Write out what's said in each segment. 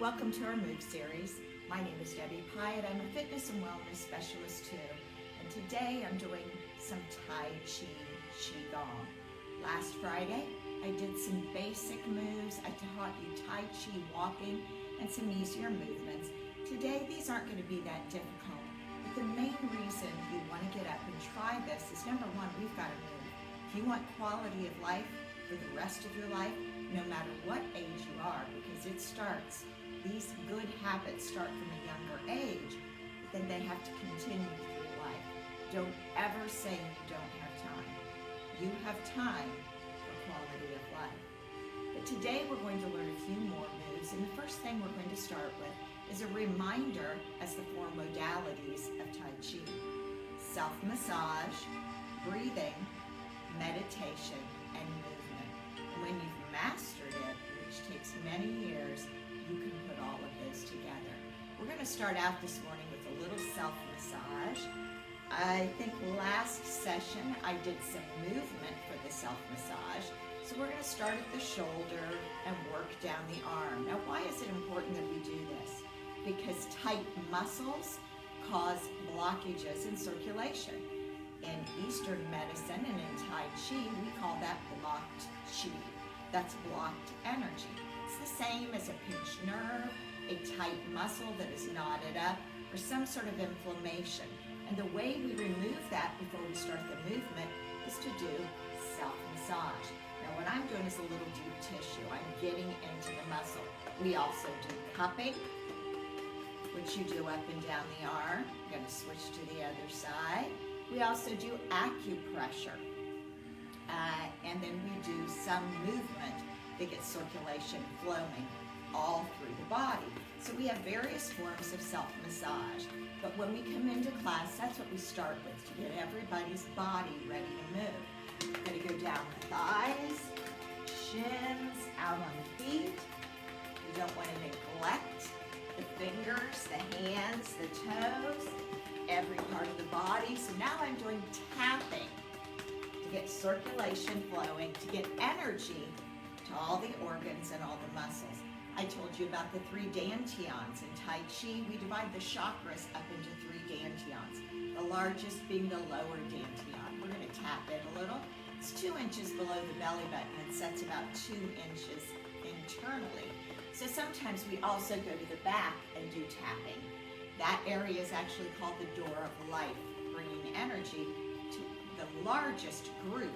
Welcome to our move series. My name is Debbie Pyatt. I'm a fitness and wellness specialist too. And today I'm doing some Tai Chi Qigong. Last Friday, I did some basic moves. I taught you Tai Chi walking and some easier movements. Today, these aren't going to be that difficult. But the main reason you want to get up and try this is number one, we've got to move. If you want quality of life for the rest of your life, no matter what age you are, because it starts, these good habits start from a younger age, but then they have to continue through life. Don't ever say you don't have time. You have time for quality of life. But today we're going to learn a few more moves, and the first thing we're going to start with is a reminder as the four modalities of Tai Chi. Self-massage, breathing, meditation, and movement. And when you've mastered it, which takes many years, you can put all of those together. We're going to start out this morning with a little self-massage. I think last session I did some movement for the self-massage. So we're going to start at the shoulder and work down the arm. Now, why is it important that we do this? Because tight muscles cause blockages in circulation. In Eastern medicine and in Tai Chi, we call that blocked Qi. That's blocked energy. It's the same as a pinched nerve, a tight muscle that is knotted up, or some sort of inflammation. And the way we remove that before we start the movement is to do self-massage. Now what I'm doing is a little deep tissue. I'm getting into the muscle. We also do cupping, which you do up and down the arm. I'm going to switch to the other side. We also do acupressure. And then we do some movement that gets circulation flowing all through the body. So we have various forms of self-massage. But when we come into class, that's what we start with to get everybody's body ready to move. We're going to go down the thighs, shins, out on the feet. You don't want to neglect the fingers, the hands, the toes, every part of the body. So now I'm doing tapping to get circulation flowing, to get energy to all the organs and all the muscles. I told you about the three dantians. In Tai Chi, we divide the chakras up into three dantians, the largest being the lower dantian. We're going to tap it a little. It's 2 inches below the belly button and sets about 2 inches internally. So sometimes we also go to the back and do tapping. That area is actually called the door of life, bringing energy to the largest group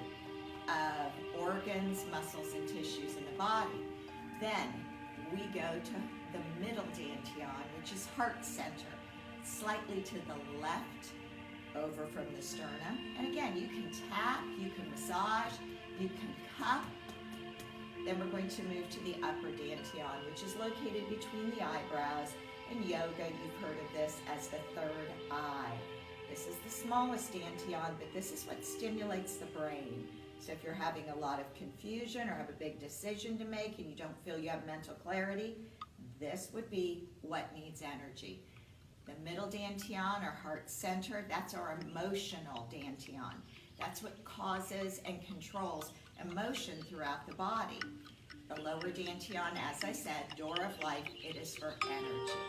of organs, muscles, and tissues in the body. Then we go to the middle dantian, which is heart center, slightly to the left, over from the sternum. And again, you can tap, you can massage, you can cup. Then we're going to move to the upper dantian, which is located between the eyebrows. In yoga, you've heard of this as the third eye. This is the smallest dantian, but this is what stimulates the brain. So if you're having a lot of confusion or have a big decision to make and you don't feel you have mental clarity, this would be what needs energy. The middle dantian, or heart center, that's our emotional dantian. That's what causes and controls emotion throughout the body. The lower dantian, as I said, door of life, it is for energy.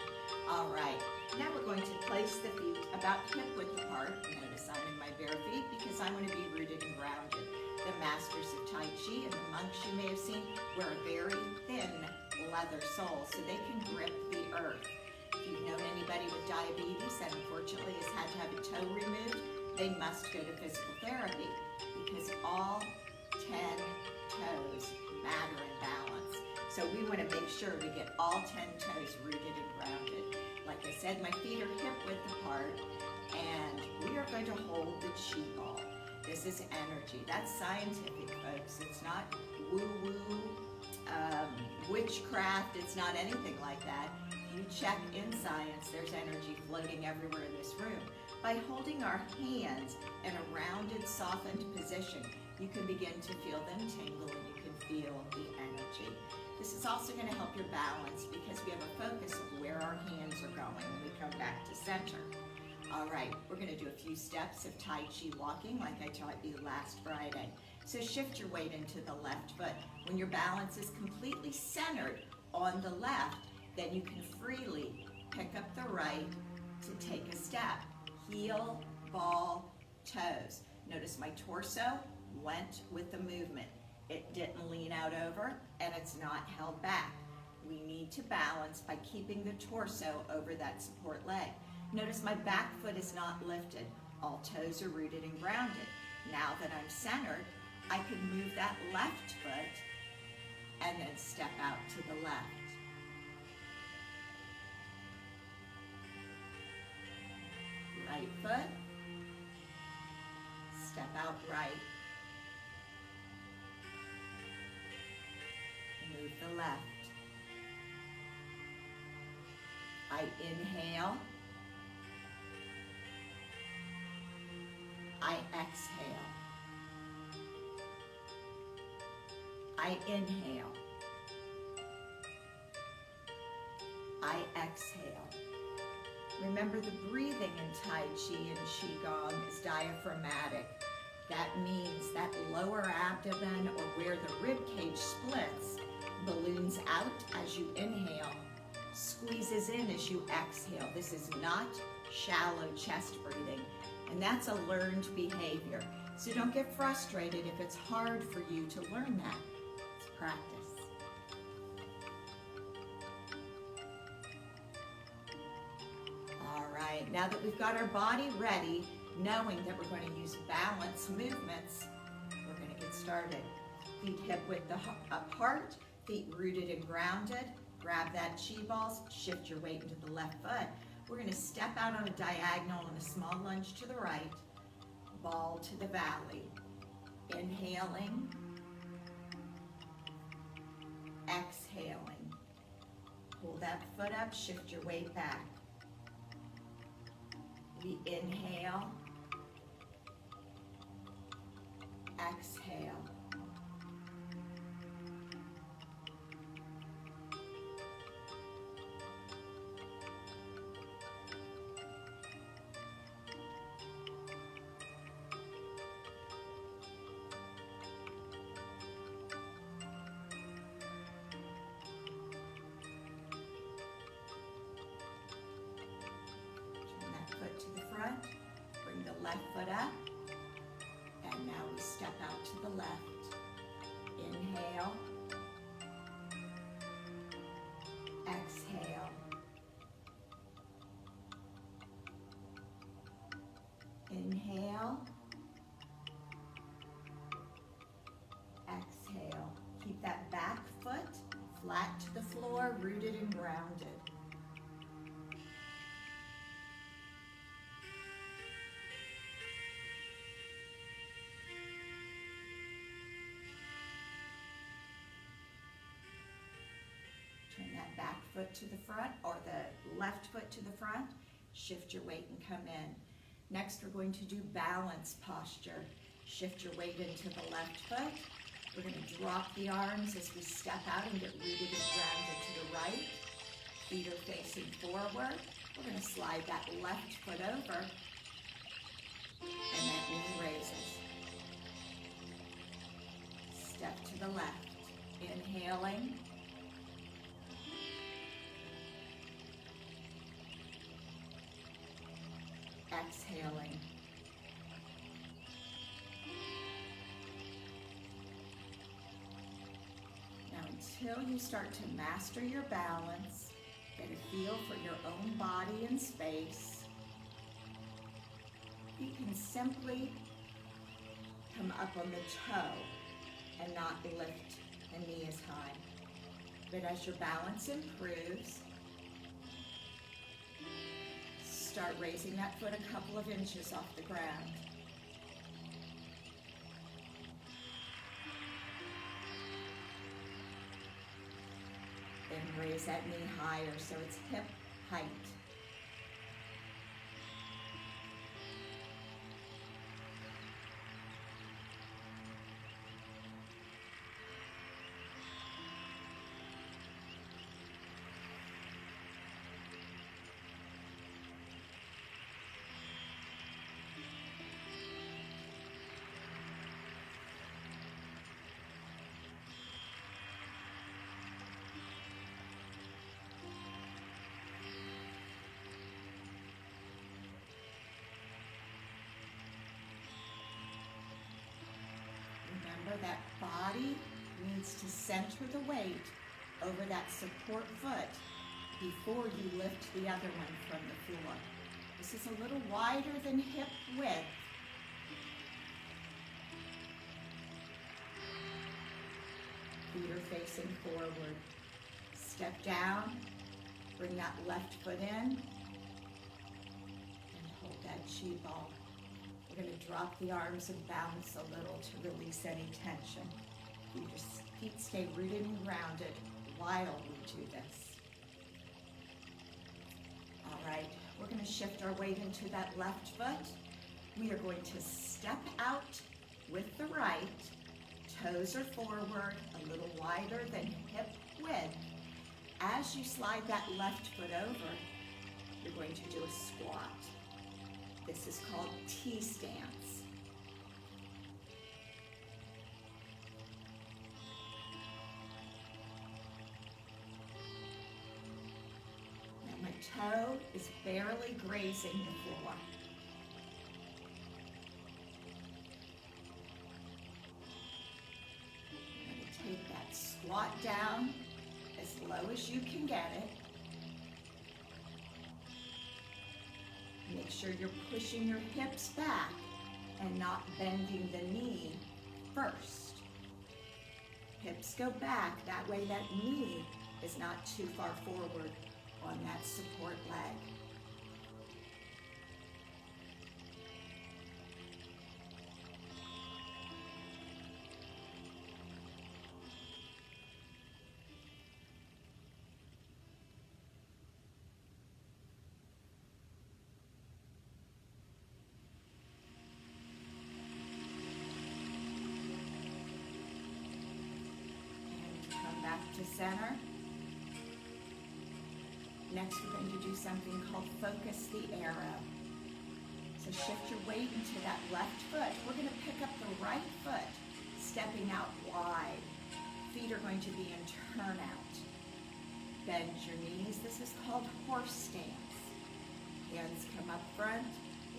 All right, now we're going to place the feet about hip-width apart. Notice I'm in my bare feet because I want to be rooted and grounded. The masters of Tai Chi and the monks you may have seen wear a very thin leather sole so they can grip the earth. If you've known anybody with diabetes that unfortunately has had to have a toe removed, they must go to physical therapy because all 10 toes matter in balance. So we want to make sure we get all 10 toes rooted and grounded. Like I said, my feet are hip-width apart, and we are going to hold the Qi ball. This is energy. That's scientific, folks. It's not woo-woo, witchcraft. It's not anything like that. If you check in science, there's energy floating everywhere in this room. By holding our hands in a rounded, softened position, you can begin to feel them tingle and you can feel the energy. This is also going to help your balance because we have a focus of where our hands are going when we come back to center. All right, we're going to do a few steps of Tai Chi walking like I taught you last Friday. So shift your weight into the left foot. When your balance is completely centered on the left, Then you can freely pick up the right to take a step. Heel, ball, toes. Notice my torso went with the movement. It didn't lean out over, and it's not held back. We need to balance by keeping the torso over that support leg. Notice my back foot is not lifted. All toes are rooted and grounded. Now that I'm centered, I can move that left foot and then step out to the left. Right foot, step out right. Move the left. I inhale. I exhale. I inhale. I exhale. Remember, the breathing in Tai Chi and Qigong is diaphragmatic. That means that lower abdomen, or where the rib cage splits, balloons out as you inhale, squeezes in as you exhale. This is not shallow chest breathing, and that's a learned behavior. So don't get frustrated if it's hard for you to learn that. It's practice. All right, now that we've got our body ready, knowing that we're going to use balance movements, we're going to get started. Feet hip width apart, feet rooted and grounded. Grab that chi balls, shift your weight into the left foot. We're going to step out on a diagonal and a small lunge to the right, ball to the valley. Inhaling, exhaling. Pull that foot up, shift your weight back. We inhale, exhale. To the front, bring the left foot up, and now we step out to the left. Inhale, exhale, inhale, exhale. Keep that back foot flat to the floor, rooted and grounded. Turn that back foot to the front, or the left foot to the front. Shift your weight and come in. Next, we're going to do balance posture. Shift your weight into the left foot. We're going to drop the arms as we step out and get rooted and grounded to the right. Feet are facing forward. We're going to slide that left foot over, and that knee raises. Step to the left. Inhaling. Exhaling. Now, until you start to master your balance, get a feel for your own body and space, you can simply come up on the toe and not lift the knee as high. But as your balance improves, start raising that foot a couple of inches off the ground. Then raise that knee higher so it's hip height. Remember that body needs to center the weight over that support foot before you lift the other one from the floor. This is a little wider than hip width. Feet are facing forward. Step down, bring that left foot in, and hold that chi ball. We're going to drop the arms and bounce a little to release any tension. Your feet stay rooted and grounded while we do this. All right, we're going to shift our weight into that left foot. We are going to step out with the right. Toes are forward, a little wider than hip width. As you slide that left foot over, you're going to do a squat. This is called T-stance. Now my toe is barely grazing the floor. I'm going to take that squat down as low as you can get it. Make sure you're pushing your hips back and not bending the knee first. Hips go back, that way that knee is not too far forward on that support leg. To center. Next, we're going to do something called focus the arrow. So shift your weight into that left foot. We're going to pick up the right foot, stepping out wide. Feet are going to be in turnout. Bend your knees. This is called horse stance. Hands come up front.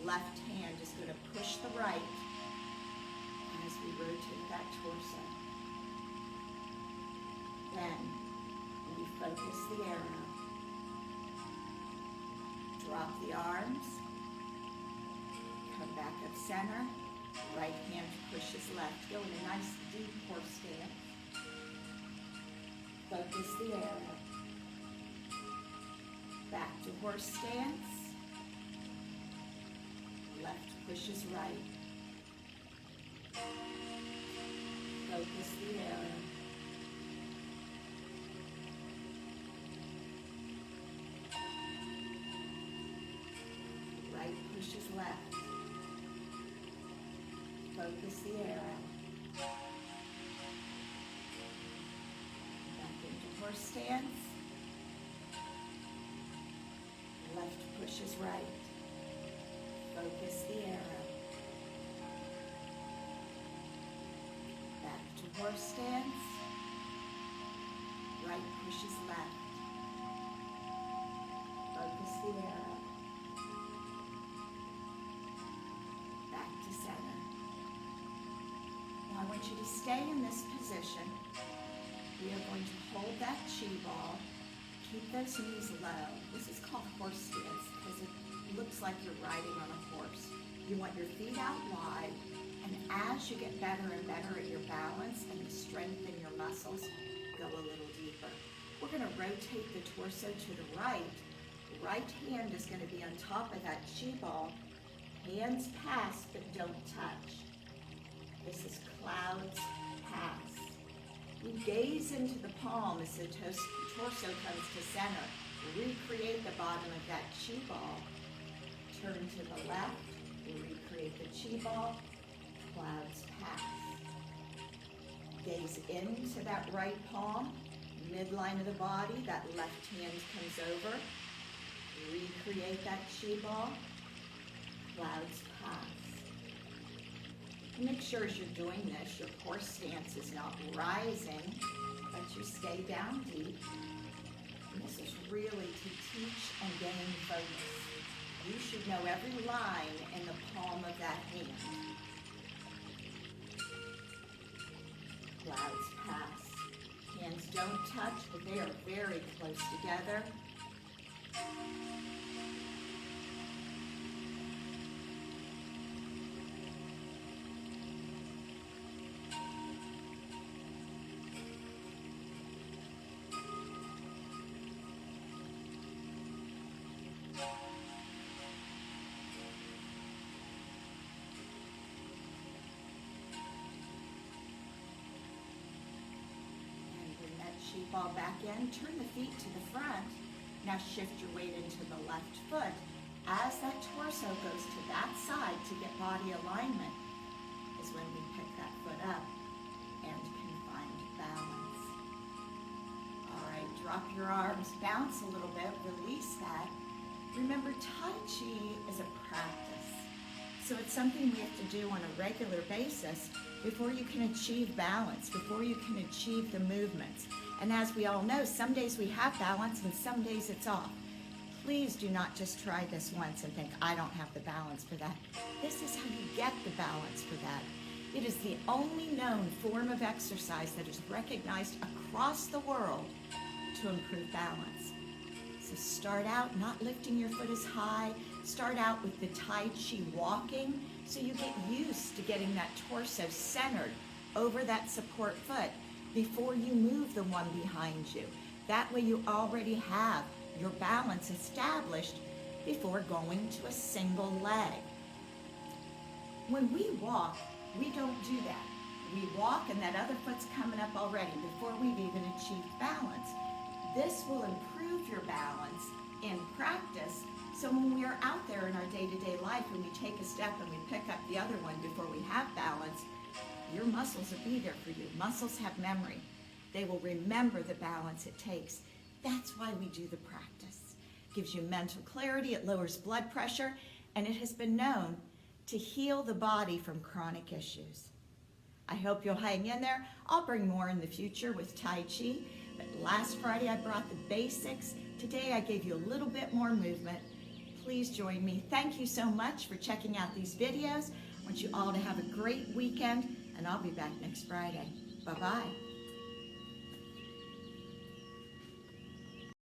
Left hand is going to push the right as we rotate that torso. Then, we focus the arrow. Drop the arms. Come back up center. Right hand pushes left. Go in a nice deep horse stance. Focus the arrow. Back to horse stance. Left pushes right. Focus the arrow. Pushes left. Focus the arrow. Back into horse stance. Left pushes right. Focus the arrow. Back to horse stance. Right pushes left. Focus the arrow. I want you to stay in this position. We are going to hold that chi ball. Keep those knees low. This is called horse stance because it looks like you're riding on a horse. You want your feet out wide, and as you get better and better at your balance and you strengthen your muscles, go a little deeper. We're going to rotate the torso to the right. The right hand is going to be on top of that chi ball. Hands pass but don't touch. This is clouds pass. We gaze into the palm as the torso comes to center. Recreate the bottom of that chi ball. Turn to the left. Recreate the chi ball. Clouds pass. Gaze into that right palm. Midline of the body. That left hand comes over. Recreate that chi ball. Clouds pass. Make sure as you're doing this, your horse stance is not rising, but you stay down deep. And this is really to teach and gain focus. You should know every line in the palm of that hand. clouds pass. Hands don't touch, but they are very close together. Ball back in, turn the feet to the front. Now shift your weight into the left foot. As that torso goes to that side to get body alignment is when we pick that foot up and can find balance. All right, drop your arms, bounce a little bit, release that. Remember, Tai Chi is a practice. So it's something we have to do on a regular basis before you can achieve balance, before you can achieve the movements. And as we all know, some days we have balance and some days it's off. Please do not just try this once and think, I don't have the balance for that. This is how you get the balance for that. It is the only known form of exercise that is recognized across the world to improve balance. So start out not lifting your foot as high. Start out with the Tai Chi walking so you get used to getting that torso centered over that support foot before you move the one behind you. That way you already have your balance established before going to a single leg. When we walk, we don't do that. We walk and that other foot's coming up already before we've even achieved balance. This will improve your balance in practice, so when we are out there in our day-to-day life and we take a step and we pick up the other one before we have balance, your muscles will be there for you. Muscles have memory. They will remember the balance it takes. That's why we do the practice. It gives you mental clarity, it lowers blood pressure, and it has been known to heal the body from chronic issues. I hope you'll hang in there. I'll bring more in the future with Tai Chi, but last Friday I brought the basics. Today I gave you a little bit more movement. Please join me. Thank you so much for checking out these videos. I want you all to have a great weekend, and I'll be back next Friday. Bye-bye.